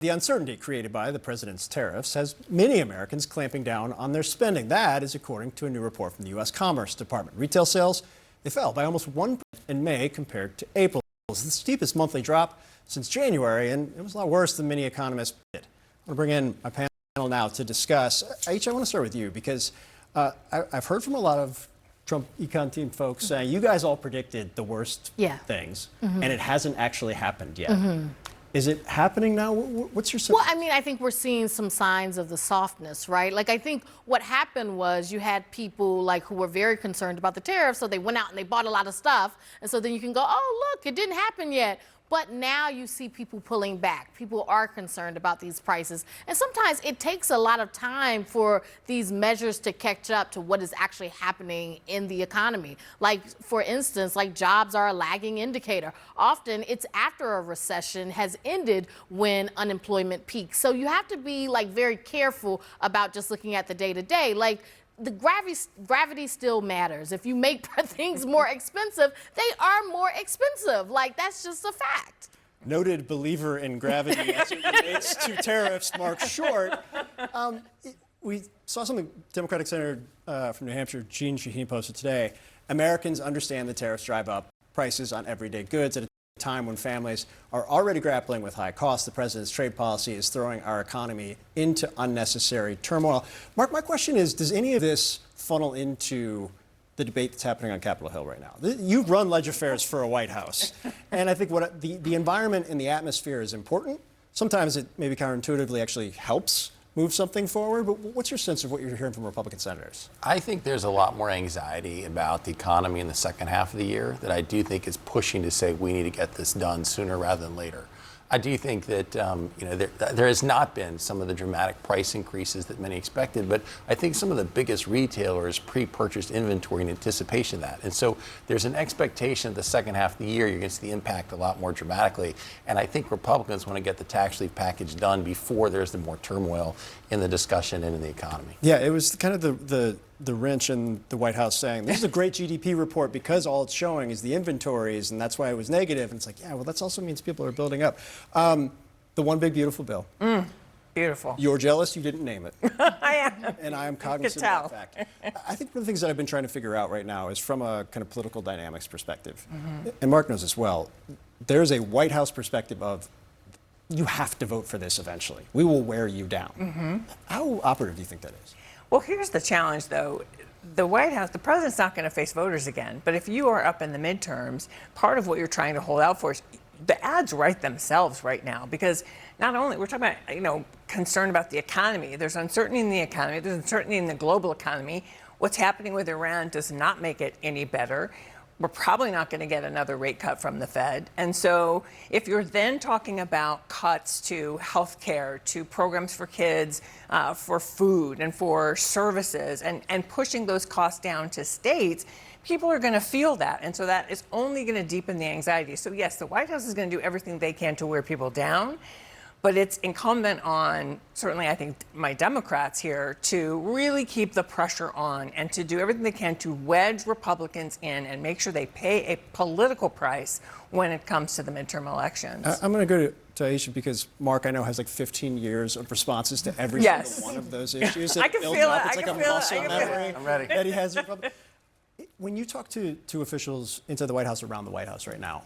The uncertainty created by the president's tariffs has many Americans clamping down on their spending. That is according to a new report from the U.S. Commerce Department. Retail sales, they fell by almost 1% in May compared to April. It's the steepest monthly drop since January, and it was a lot worse than many economists did. I want to bring in my panel now to discuss. Aisha, I want to start with you because I've heard from a lot of Trump econ team folks saying you guys all predicted the worst things, and it hasn't actually happened yet. Is it happening now? What's your sense? Well, I mean, I think we're seeing some signs of the softness, right? Like, I think what happened was you had people like who were very concerned about the tariffs, so they went out and they bought a lot of stuff, and so then you can go, oh, look, it didn't happen yet. But now you see people pulling back. People are concerned about these prices. And sometimes it takes a lot of time for these measures to catch up to what is actually happening in the economy. Like, for instance, like jobs are a lagging indicator. Often it's after a recession has ended when unemployment peaks. So you have to be like very careful about just looking at the day to day. Like, the gravity still matters. If you make things more expensive, they are more expensive. Like, that's just a fact. Noted believer in gravity as it relates to tariffs, Mark Short. We saw something Democratic Senator from New Hampshire, Jeanne Shaheen, posted today. Americans understand the tariffs drive up prices on everyday goods at a time when families are already grappling with high costs. The president's trade policy is throwing our economy into unnecessary turmoil. Mark, my question is, does any of this funnel into the debate that's happening on Capitol Hill right now? You've run ledge affairs for a White House, and I think what the environment and the atmosphere is important. Sometimes it maybe counterintuitively actually helps move something forward, but what's your sense of what you're hearing from Republican senators? I think there's a lot more anxiety about the economy in the second half of the year that I do think is pushing to say we need to get this done sooner rather than later. I do think that there has not been some of the dramatic price increases that many expected, but I think some of the biggest retailers pre-purchased inventory in anticipation of that. And so there's an expectation that the second half of the year you're going to see the impact a lot more dramatically. And I think Republicans want to get the tax relief package done before there's the more turmoil in the discussion and in the economy. Yeah, it was kind of the wrench in the White House saying, this is a great GDP report because all it's showing is the inventories, and that's why it was negative. And it's like, yeah, well, that also means people are building up. The one big beautiful bill. Beautiful. You're jealous you didn't name it. I am. And I am cognizant of that fact. I think one of the things that I've been trying to figure out right now is from a kind of political dynamics perspective. And Mark knows as well, there's a White House perspective of, you have to vote for this eventually. We will wear you down. How operative do you think that is? Well, here's the challenge, though. The White House, the president's not going to face voters again. But if you are up in the midterms, part of what you're trying to hold out for is the ads write themselves right now. Because not only, we're talking about, concern about the economy. There's uncertainty in the economy. There's uncertainty in the global economy. What's happening with Iran does not make it any better. We're probably not going to get another rate cut from the Fed. And so if you're then talking about cuts to health care, to programs for kids, for food and for services, and pushing those costs down to states, people are going to feel that. And so that is only going to deepen the anxiety. So yes, the White House is going to do everything they can to wear people down. But it's incumbent on, certainly I think, my Democrats here to really keep the pressure on and to do everything they can to wedge Republicans in and make sure they pay a political price when it comes to the midterm elections. I'm going to go to Aisha because Mark, I know, has like 15 years of responses to every single one of those issues. I can feel it. It's like a muscle memory. I'm ready. That he has. When you talk to officials inside the White House, around the White House right now,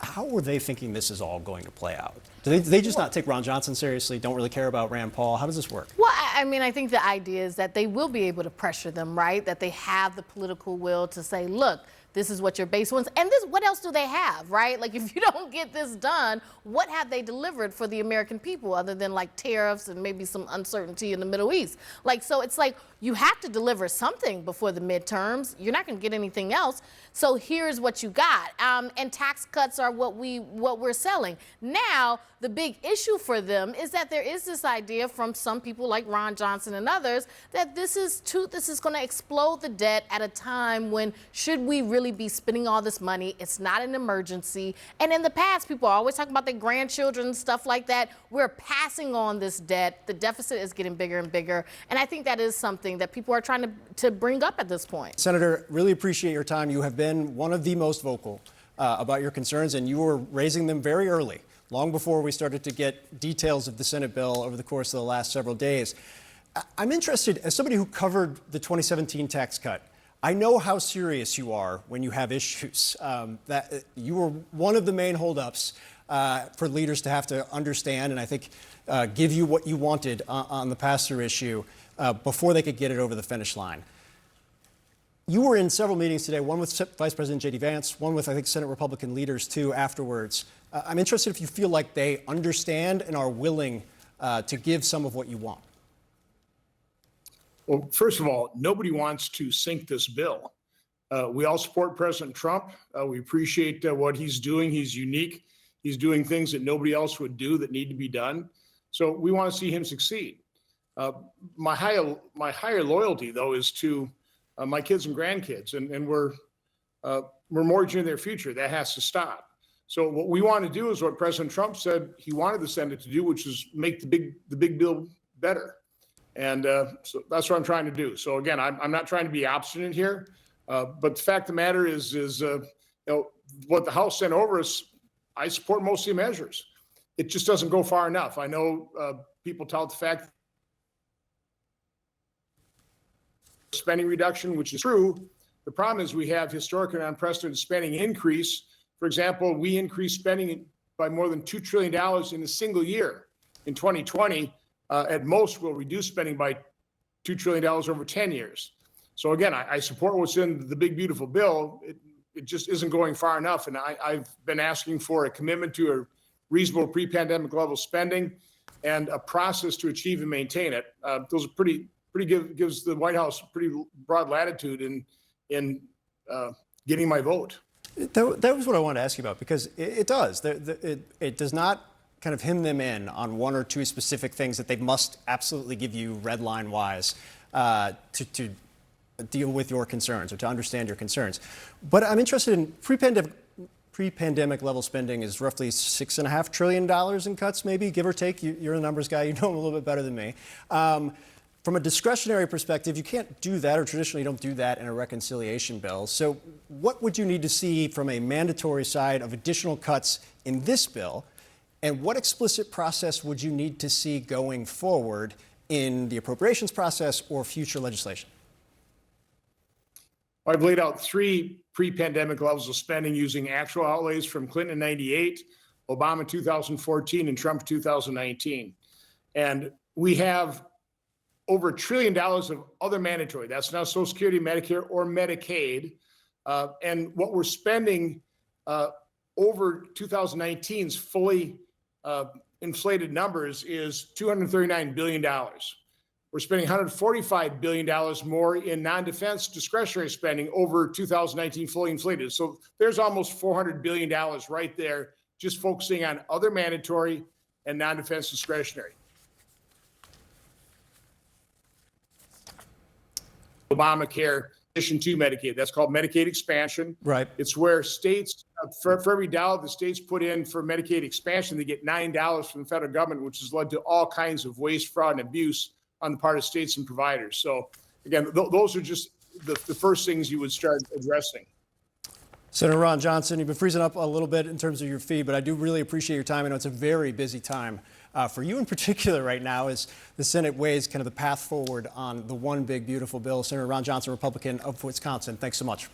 how are they thinking this is all going to play out? Do they just not take Ron Johnson seriously, don't really care about Rand Paul? How does this work? Well, I mean, I think the idea is that they will be able to pressure them, right? That they have the political will to say, look, this is what your base wants. And this, what else do they have, right? Like, if you don't get this done, what have they delivered for the American people other than like tariffs and maybe some uncertainty in the Middle East? Like, so it's like you have to deliver something before the midterms. You're not going to get anything else. So here's what you got. And tax cuts are what we're selling. Now, the big issue for them is that there is this idea from some people like Ron Johnson and others that this is going to explode the debt at a time when should we really be spending all this money? It's not an emergency. And in the past, people are always talking about their grandchildren and stuff like that. We're passing on this debt. The deficit is getting bigger and bigger. And I think that is something that people are trying to bring up at this point. Senator, really appreciate your time. You have been one of the most vocal about your concerns, and you were raising them very early long before we started to get details of the Senate bill over the course of the last several days. I'm interested, as somebody who covered the 2017 tax cut, I know how serious you are when you have issues. That you were one of the main holdups for leaders to have to understand, and I think give you what you wanted on the pass-through issue before they could get it over the finish line. You were in several meetings today, one with Vice President J.D. Vance, one with, I think, Senate Republican leaders, too, afterwards. I'm interested if you feel like they understand and are willing to give some of what you want. Well, first of all, nobody wants to sink this bill. We all support President Trump. We appreciate what he's doing. He's unique. He's doing things that nobody else would do that need to be done. So we want to see him succeed. My higher loyalty, though, is to my kids and grandkids, and we're mortgaging their future. That has to stop. So what we want to do is what President Trump said he wanted the Senate to do, which is make the big bill better. And so that's what I'm trying to do. So again, I'm not trying to be obstinate here, but the fact of the matter is what the House sent over is I support most of the measures. It just doesn't go far enough. I know people tout the fact spending reduction, which is true. The problem is we have historic and unprecedented spending increase. For example, we increased spending by more than $2 trillion in a single year. In 2020, at most, we'll reduce spending by $2 trillion over 10 years. So again, I support what's in the big, beautiful bill. It just isn't going far enough. And I've been asking for a commitment to a reasonable pre-pandemic level spending and a process to achieve and maintain it. Those are gives the White House pretty broad latitude in getting my vote. That was what I wanted to ask you about, because it does. It does not kind of hem them in on one or two specific things that they must absolutely give you red line wise to deal with your concerns or to understand your concerns. But I'm interested in pre-pandemic level spending is roughly $6.5 trillion in cuts, maybe, give or take. You're a numbers guy. You know them a little bit better than me. From a discretionary perspective, you can't do that, or traditionally you don't do that in a reconciliation bill. So what would you need to see from a mandatory side of additional cuts in this bill? And what explicit process would you need to see going forward in the appropriations process or future legislation? I've laid out 3 pre-pandemic levels of spending using actual outlays from Clinton in 98, Obama 2014, and Trump 2019. And we have over $1 trillion of other mandatory. That's not Social Security, Medicare, or Medicaid. And what we're spending over 2019's fully inflated numbers is $239 billion. We're spending $145 billion more in non-defense discretionary spending over 2019 fully inflated. So there's almost $400 billion right there, just focusing on other mandatory and non-defense discretionary. Obamacare, addition to Medicaid. That's called Medicaid expansion. Right. It's where states, for every dollar the states put in for Medicaid expansion, they get $9 from the federal government, which has led to all kinds of waste, fraud, and abuse on the part of states and providers. So again, those are just the first things you would start addressing. Senator Ron Johnson, you've been freezing up a little bit in terms of your feed, but I do really appreciate your time. I know it's a very busy time for you in particular right now as the Senate weighs kind of the path forward on the one big, beautiful bill. Senator Ron Johnson, Republican of Wisconsin, thanks so much.